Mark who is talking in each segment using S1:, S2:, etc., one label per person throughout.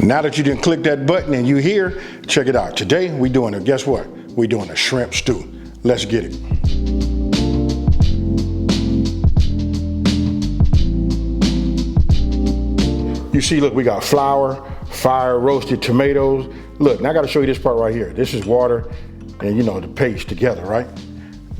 S1: Now that you didn't click that button and you here, check it out. Today we doing a, guess what? We doing a shrimp stew. Let's get it. You see, look, we got flour, fire roasted tomatoes. Look, now I gotta show you this part right here. This is water and the paste together, right?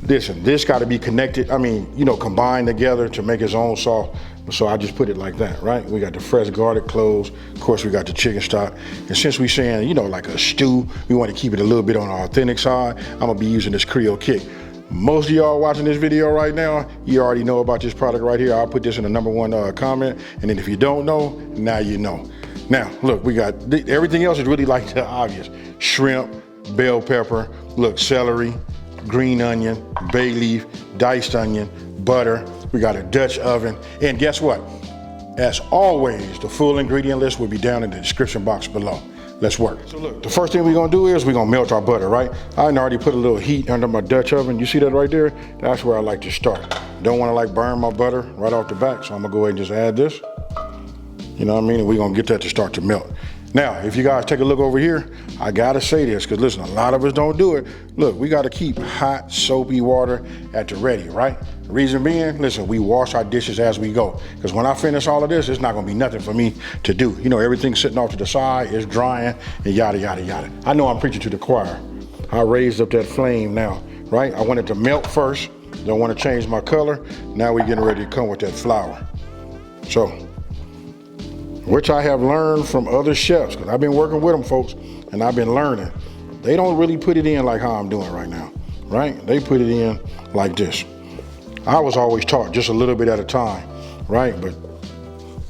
S1: Listen, this gotta be connected, combined together to make its own sauce. So I just put it like that, right? We got the fresh garlic cloves. Of course, we got the chicken stock. And since we're saying, like a stew, we want to keep it a little bit on the authentic side. I'm gonna be using this Creole Kick. Most of y'all watching this video right now, you already know about this product right here. I'll put this in the #1 comment. And then if you don't know, now you know. Now, look, we got, everything else is really like the obvious. Shrimp, bell pepper, look, celery, green onion, bay leaf, diced onion, butter. We got a Dutch oven, and guess what? As always, the full ingredient list will be down in the description box below. Let's work. So look, the first thing we're gonna do is we're gonna melt our butter, right? I already put a little heat under my Dutch oven. You see that right there? That's where I like to start. Don't wanna burn my butter right off the back, so I'm gonna go ahead and just add this. You know what I mean? And we're gonna get that to start to melt. Now, if you guys take a look over here, I gotta say this, because listen, a lot of us don't do it. Look, we gotta keep hot, soapy water at the ready, right? The reason being, listen, we wash our dishes as we go. Because when I finish all of this, it's not gonna be nothing for me to do. Everything's sitting off to the side, it's drying, and yada, yada, yada. I know I'm preaching to the choir. I raised up that flame now, right? I want it to melt first. Don't wanna change my color. Now we're getting ready to come with that flour. So, which I have learned from other chefs, because I've been working with them, folks, and I've been learning. They don't really put it in like how I'm doing right now, right? They put it in like this. I was always taught just a little bit at a time, right? But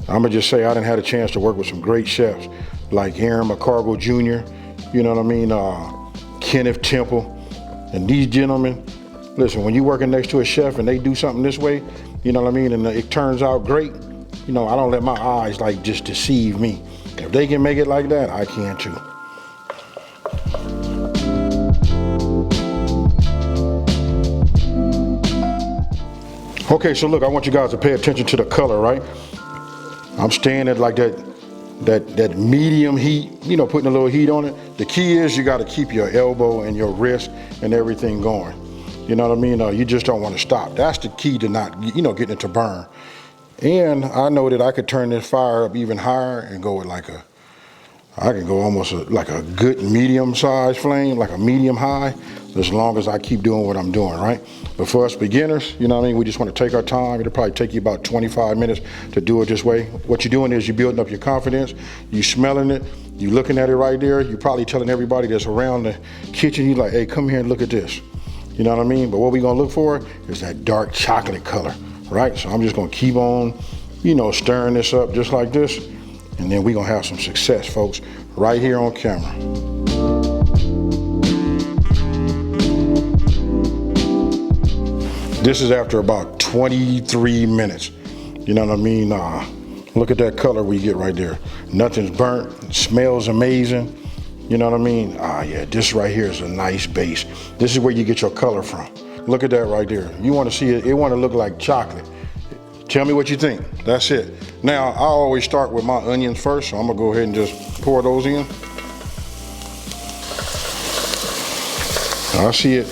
S1: I'm gonna just say I didn't have a chance to work with some great chefs like Aaron McCargill Jr., you know what I mean? Kenneth Temple. And these gentlemen, listen, when you're working next to a chef and they do something this way, you know what I mean? And it turns out great. I don't let my eyes just deceive me. If they can make it like that, I can too. Okay, so look, I want you guys to pay attention to the color, right? I'm staying at like that medium heat, putting a little heat on it. The key is you gotta keep your elbow and your wrist and everything going. You know what I mean? You just don't wanna stop. That's the key to not, getting it to burn. And I know that I could turn this fire up even higher and go with I can go almost like a good medium size flame, like a medium high, as long as I keep doing what I'm doing, right? But for us beginners, you know what I mean? We just want to take our time. It'll probably take you about 25 minutes to do it this way. What you're doing is you're building up your confidence, you smelling it, you looking at it right there. You're probably telling everybody that's around the kitchen, you like, hey, come here and look at this. You know what I mean? But what we're gonna look for is that dark chocolate color. Right, so I'm just gonna keep on, stirring this up just like this, and then we're gonna have some success, folks, right here on camera. This is after about 23 minutes. You know what I mean? Look at that color we get right there. Nothing's burnt, it smells amazing. You know what I mean? Yeah, this right here is a nice base. This is where you get your color from. Look at that right there. You want to see it, it want to look like chocolate. Tell me what you think. That's it. Now, I always start with my onions first, so I'm gonna go ahead and just pour those in. I see it.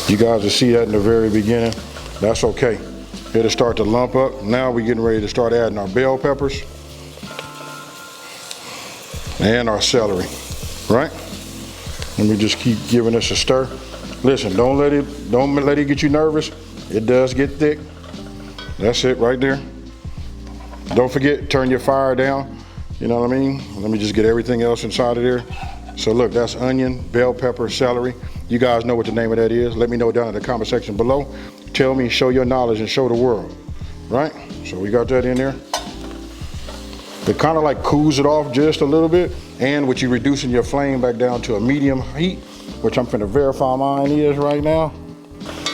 S1: You guys will see that in the very beginning. That's okay. It'll start to lump up. Now we're getting ready to start adding our bell peppers and our celery, right? Let me just keep giving this a stir. Listen, don't let it get you nervous. It does get thick. That's it right there. Don't forget, turn your fire down. You know what I mean? Let me just get everything else inside of there. So look, that's onion, bell pepper, celery. You guys know what the name of that is. Let me know down in the comment section below. Tell me, show your knowledge and show the world, right? So we got that in there. It kind of like cools it off just a little bit. And with you reducing your flame back down to a medium heat, which I'm finna verify mine is right now.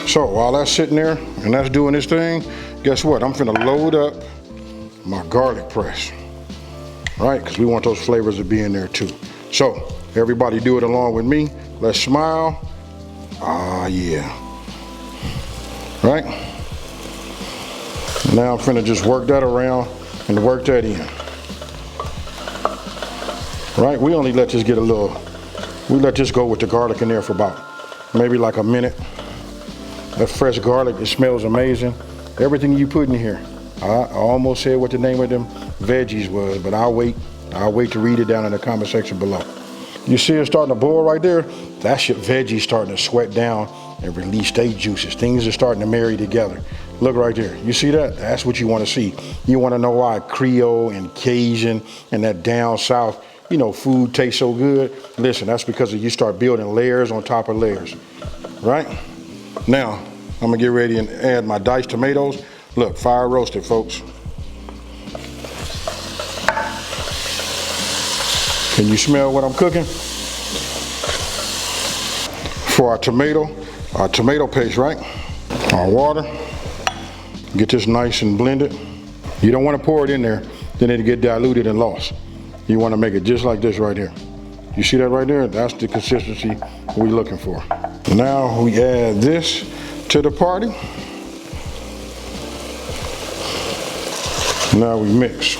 S1: So while that's sitting there and that's doing this thing, guess what? I'm finna load up my garlic press, right? Because we want those flavors to be in there too. So everybody do it along with me. Let's smile. Ah, yeah. Right? Now I'm finna just work that around and work that in. right? We only let this get a little, we let this go with the garlic in there for about maybe like a minute. That fresh garlic, it smells amazing. Everything you put in here. I almost said what the name of them veggies was, but I'll wait to read it down in the comment section below. You see it starting to boil right there? That's your veggies starting to sweat down and release their juices. Things are starting to marry together. Look right there. You see that? That's what you want to see. You want to know why Creole and Cajun and that down south, you know, food tastes so good? Listen, that's because you start building layers on top of layers, right? Now, I'm gonna get ready and add my diced tomatoes. Look, fire roasted, folks. Can you smell what I'm cooking? For our tomato paste, right? Our water. Get this nice and blended. You don't want to pour it in there, then it'll get diluted and lost. You want to make it just like this right here. You see that right there? That's the consistency we're looking for. Now we add this to the party. Now we mix.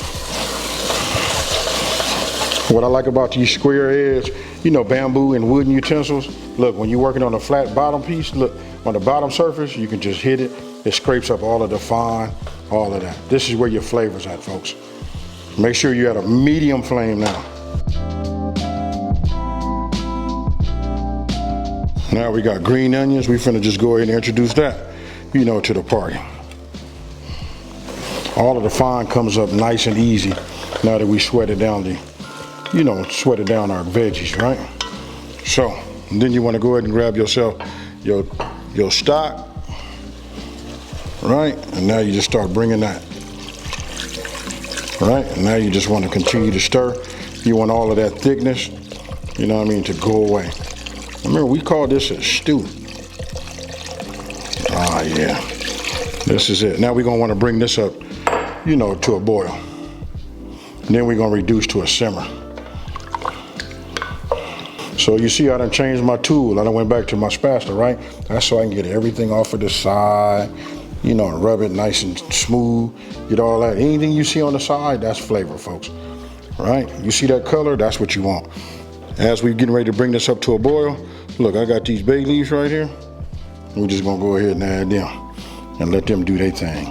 S1: What I like about these square edge, you know, bamboo and wooden utensils, look, when you're working on a flat bottom piece, look, on the bottom surface, you can just hit it. It scrapes up all of the fine, all of that. This is where your flavor's at, folks. Make sure you're at a medium flame now. Now we got green onions. We finna just go ahead and introduce that, you know, to the party. All of the fine comes up nice and easy now that we sweated down sweated down our veggies, right? So, and then you wanna go ahead and grab yourself your stock, right? And now you just start bringing that, right? And now you just wanna continue to stir. You want all of that thickness, you know what I mean, to go away. Remember, we call this a stew. Ah, yeah. This is it. Now we're gonna wanna bring this up, you know, to a boil. And then we're gonna reduce to a simmer. So you see I done changed my tool. I done went back to my spatula, right? That's so I can get everything off of the side, you know, and rub it nice and smooth, get all that. Anything you see on the side, that's flavor, folks, right? You see that color? That's what you want. As we're getting ready to bring this up to a boil, look, I got these bay leaves right here. We're just gonna go ahead and add them and let them do their thing.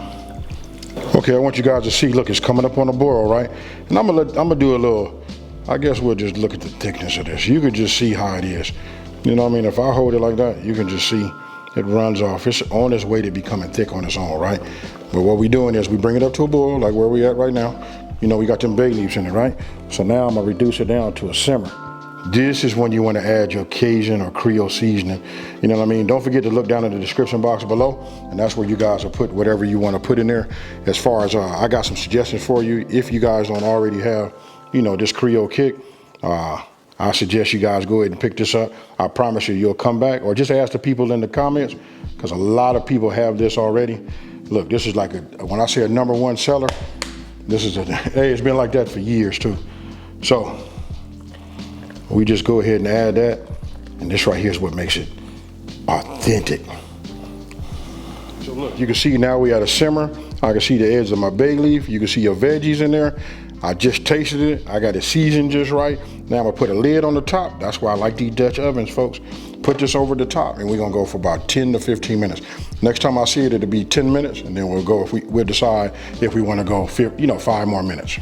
S1: Okay, I want you guys to see, look, it's coming up on the boil, right? And I'm gonna do a little, I guess we'll just look at the thickness of this. You can just see how it is. You know what I mean? If I hold it like that, you can just see it runs off. It's on its way to becoming thick on its own, right? But what we're doing is we bring it up to a boil, like where we at right now. You know, we got them bay leaves in it, right? So now I'm gonna reduce it down to a simmer. This is when you want to add your Cajun or Creole seasoning. You know what I mean? Don't forget to look down in the description box below, and that's where you guys will put whatever you want to put in there. As far as I got some suggestions for you. If you guys don't already have, you know, this Creole Kick, I suggest you guys go ahead and pick this up. I promise you'll come back, or just ask the people in the comments, because a lot of people have this already. Look, this is like when I say a #1 seller, this is hey, it's been like that for years too. So we just go ahead and add that, and this right here is what makes it authentic. So look, you can see now we at a simmer. I can see the edge of my bay leaf. You can see your veggies in there. I just tasted it. I got it seasoned just right. Now I'm gonna put a lid on the top. That's why I like these Dutch ovens, folks. Put this over the top, and we're gonna go for about 10 to 15 minutes. Next time I see it, it'll be 10 minutes, and then we'll go, we'll decide if we wanna go 5 more minutes.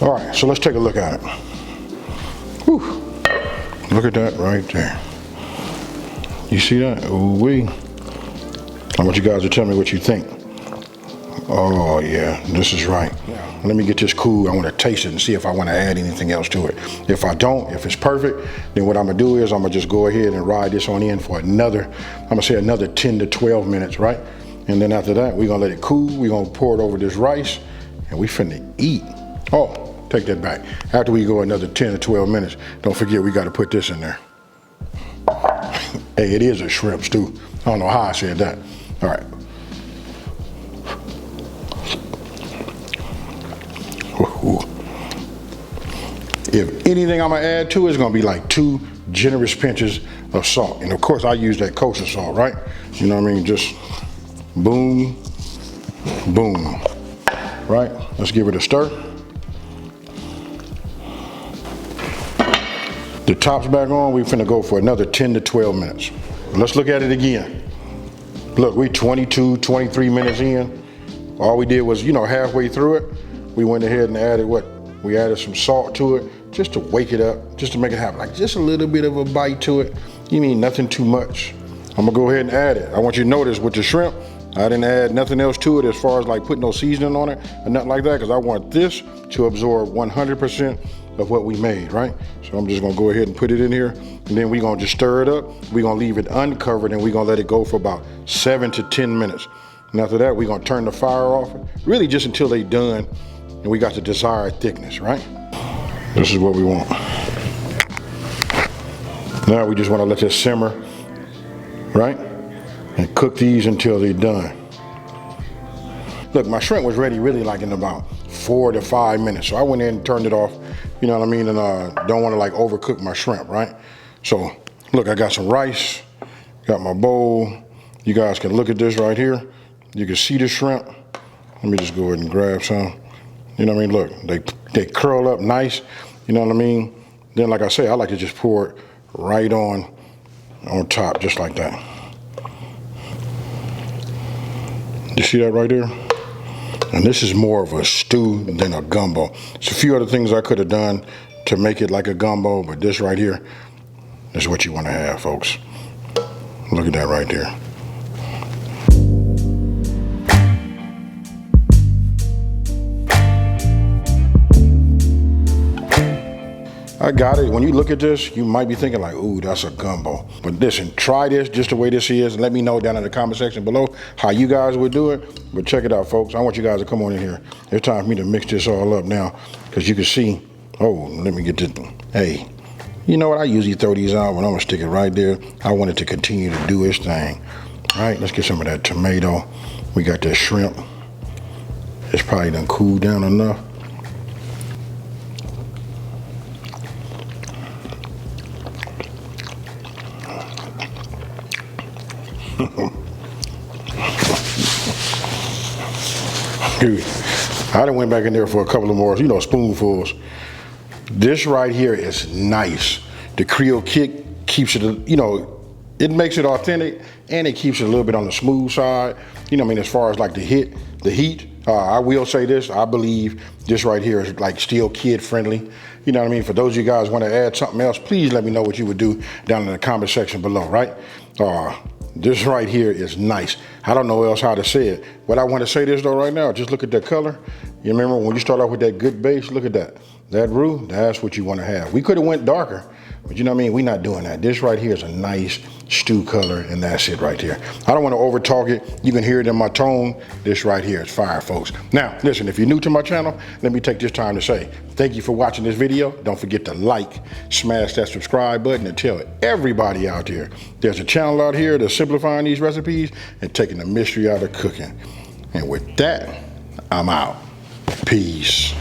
S1: All right, so let's take a look at it. Whew. Look at that right there. You see that? Ooh-wee. I want you guys to tell me what you think. Oh yeah, this is right. Let me get this cool. I want to taste it and see if I want to add anything else to it. If I don't, if it's perfect, then what I'm gonna do is I'm gonna just go ahead and ride this on in for another 10 to 12 minutes, right? And then after that, we're gonna let it cool. We're gonna pour it over this rice, and we finna eat. Oh, take that back. After we go another 10 to 12 minutes, don't forget we gotta put this in there. Hey, it is a shrimp stew. I don't know how I said that. All right. Ooh. If anything I'm gonna add to it, it's gonna be like 2 generous pinches of salt. And of course I use that kosher salt, right? You know what I mean? Just boom, boom, right? Let's give it a stir. The top's back on, we finna go for another 10 to 12 minutes. Let's look at it again. Look, we 22, 23 minutes in. All we did was, halfway through it, we went ahead and added what? We added some salt to it just to wake it up, just to make it have like just a little bit of a bite to it. You mean nothing too much. I'm gonna go ahead and add it. I want you to notice with the shrimp, I didn't add nothing else to it as far as like putting no seasoning on it or nothing like that, because I want this to absorb 100% of what we made, right? So I'm just gonna go ahead and put it in here, and then we're gonna just stir it up. We're gonna leave it uncovered, and we're gonna let it go for about 7 to 10 minutes. And after that, we're gonna turn the fire off, really just until they done and we got the desired thickness, right? This is what we want. Now we just wanna let this simmer, right? And cook these until they're done. Look, my shrimp was ready really like in about 4 to 5 minutes. So I went in and turned it off, you know what I mean? And don't wanna like overcook my shrimp, right? So look, I got some rice, got my bowl. You guys can look at this right here. You can see the shrimp. Let me just go ahead and grab some. You know what I mean? Look, they curl up nice, you know what I mean? Then like I say, I like to just pour it right on top, just like that. You see that right there? And this is more of a stew than a gumbo. There's a few other things I could have done to make it like a gumbo, but this right here is what you want to have, folks. Look at that right there. I got it. When you look at this, you might be thinking like, ooh, that's a gumbo. But listen, try this just the way this is, and let me know down in the comment section below how you guys would do it. But check it out, folks. I want you guys to come on in here. It's time for me to mix this all up now, because you can see, oh, let me get this. Hey, you know what? I usually throw these out, but I'm gonna stick it right there. I want it to continue to do its thing. All right, let's get some of that tomato. We got that shrimp. It's probably done cooled down enough. Dude, I done went back in there for a couple of more, spoonfuls. This right here is nice. The Creole Kick keeps it, it makes it authentic, and it keeps it a little bit on the smooth side. As far as like the heat. I will say this, I believe this right here is like still kid friendly. You know what I mean? For those of you guys want to add something else, please let me know what you would do down in the comment section below, right? This right here is nice. I don't know else how to say it. But I want to say this though right now, just look at the color. You remember when you start off with that good base, look at that. That roux, that's what you want to have. We could have went darker, but you know what I mean? We're not doing that. This right here is a nice stew color, and that's it right here. I don't want to over talk it. You can hear it in my tone. This right here is fire, folks. Now, listen, if you're new to my channel, let me take this time to say thank you for watching this video. Don't forget to like, smash that subscribe button, and tell everybody out there there's a channel out here that's simplifying these recipes and taking the mystery out of cooking. And with that, I'm out. Peace.